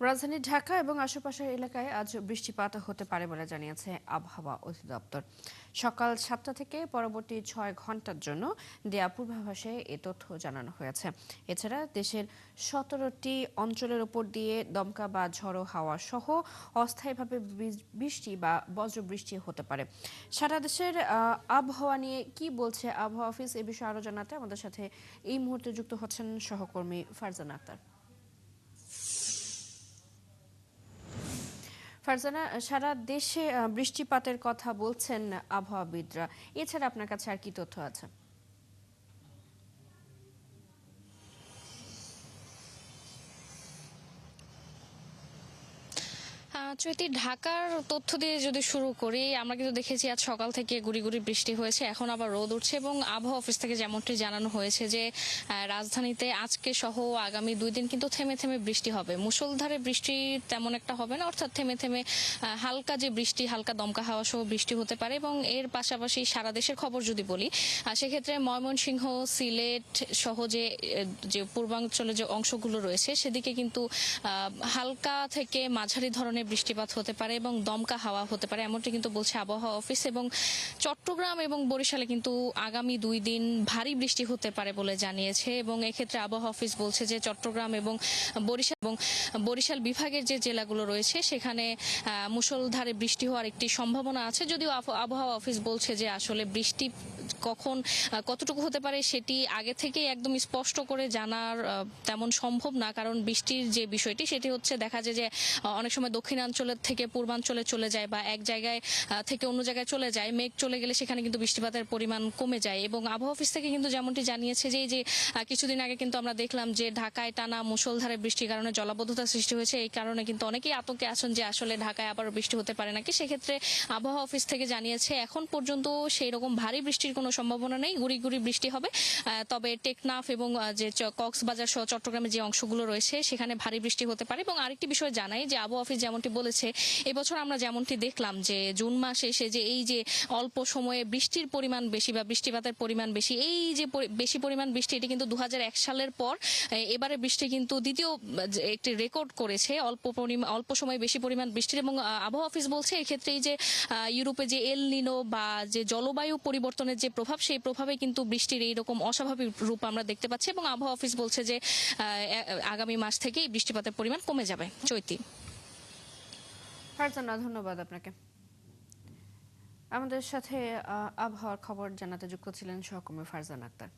রাজধানী ঢাকা এবং আশেপাশের এলাকায় আজ বৃষ্টিপাত হতে পারে বলে জানিয়েছে আবহাওয়া অধিদপ্তর। সকাল 7টা থেকে পরবর্তী 6 ঘন্টার জন্য দেয়া পূর্বাভাসে এ তথ্য জানানো হয়েছে। এছাড়া দেশের 17টি অঞ্চলের উপর দিয়ে দমকা বা ঝড়ো হাওয়া সহ অস্থায়ীভাবে বৃষ্টি বা বজ্রবৃষ্টি হতে পারে। সারা দেশের আবহাওয়া নিয়ে কি বলছে আবহাওয়া অফিস, এ বিষয়ে আরো জানাতে আমাদের সাথে এই মুহূর্তে যুক্ত হচ্ছেন সহকর্মী ফারজানা আক্তার। ফারজানা, সারা দেশে বৃষ্টিপাতের কথা বলছেন আবহাওয়াবিদরা। এছাড়া আপনার কাছে আর কি তথ্য আছে? চৈতি, ঢাকার তথ্য দিয়ে যদি শুরু করি, আমরা কিন্তু দেখেছি আজ সকাল থেকে গুড়ি গুড়ি বৃষ্টি হয়েছে, এখন আবার রোদ উঠছে এবং আবহাওয়া অফিস থেকে যেমনটি জানানো হয়েছে যে রাজধানীতে আজকে সহ আগামী 2 দিন কিন্তু থেমে থেমে বৃষ্টি হবে। মুষলধারে বৃষ্টি তেমন একটা হবে না, অর্থাৎ থেমে থেমে হালকা যে বৃষ্টি, হালকা দমকা হাওয়া সহ বৃষ্টি হতে পারে। এবং এর পাশাপাশি সারা দেশের খবর যদি বলি, সেক্ষেত্রে ময়মনসিংহ, সিলেট সহ যে পূর্বাঞ্চলের যে অংশগুলো রয়েছে সেদিকে কিন্তু হালকা থেকে মাঝারি ধরনের বৃষ্টিপাত হতে পারে এবং দমকা হাওয়া হতে পারে, এমনটি কিন্তু বলছে আবহাওয়া অফিস। এবং চট্টগ্রাম এবং বরিশালে কিন্তু আগামী 2 দিন ভারী বৃষ্টি হতে পারে বলে জানিয়েছে। এবং এক্ষেত্রে আবহাওয়া অফিস বলছে যে চট্টগ্রাম এবং বরিশাল বিভাগের যে জেলাগুলো রয়েছে সেখানে মুষলধারে বৃষ্টি হওয়ার একটি সম্ভাবনা আছে। যদিও আবহাওয়া অফিস বলছে যে আসলে বৃষ্টি কখন কতটুকু হতে পারে সেটি আগে থেকেই একদম স্পষ্ট করে জানার তেমন সম্ভব না, কারণ বৃষ্টির যে বিষয়টি সেটি হচ্ছে দেখা যায় যে অনেক সময় দক্ষিণাঞ্চলের থেকে পূর্বাঞ্চলে চলে যায় বা এক জায়গায় থেকে অন্য জায়গায় চলে যায়। মেঘ চলে গেলে সেখানে কিন্তু বৃষ্টিপাতের পরিমাণ কমে যায়। এবং আবহাওয়া অফিস থেকে কিন্তু যেমনটি জানিয়েছে যে এই যে কিছুদিন আগে কিন্তু আমরা দেখলাম যে ঢাকায় টানা মুষলধারে বৃষ্টির কারণে জলাবদ্ধতা সৃষ্টি হয়েছে। এই কারণে কিন্তু অনেকেই আতঙ্কে আছেন যে আসলে ঢাকায় আবারও বৃষ্টি হতে পারে নাকি। সেক্ষেত্রে আবহাওয়া অফিস থেকে জানিয়েছে এখন পর্যন্ত সেই রকম ভারী বৃষ্টির কোনো সম্ভাবনা নেই, গুড়ি গুড়ি বৃষ্টি হবে। তবে টেকনাফ এবং যে কক্সবাজার সহ চট্টগ্রামের যে অংশগুলো রয়েছে সেখানে ভারী বৃষ্টি হতে পারে। এবং আরেকটি বিষয় জানাই যে আবহাওয়া অফিস যেমনটি বলেছে, এবছর আমরা যেমনটি দেখলাম যে জুন মাসে এসে যে এই যে অল্প সময়ে বৃষ্টির পরিমাণ বেশি বা বৃষ্টিপাতের পরিমাণ বেশি, এই যে বেশি পরিমাণ বৃষ্টি, এটি কিন্তু 2001 সালের পর এবারে বৃষ্টি কিন্তু দ্বিতীয় একটি রেকর্ড করেছে অল্প সময়ে বেশি পরিমাণ বৃষ্টির। এবং আবহাওয়া অফিস বলছে এক্ষেত্রে এই যে ইউরোপে যে এল নিনো বা যে জলবায়ু পরিবর্তনের যে প্রভাব, সেই প্রভাবে কিন্তু বৃষ্টির এইরকম অস্বাভাবিক রূপ আমরা দেখতে পাচ্ছি। এবং আবহাওয়া অফিস বলছে যে আগামী মাস থেকেই বৃষ্টিপাতের পরিমাণ কমে যাবে। চৈতি। ফারজানা, ধন্যবাদ আপনাকে। আমাদের সাথে আবহাওয়ার খবর জানাতে যুক্ত ছিলেন সহকর্মী ফারজানা আক্তার।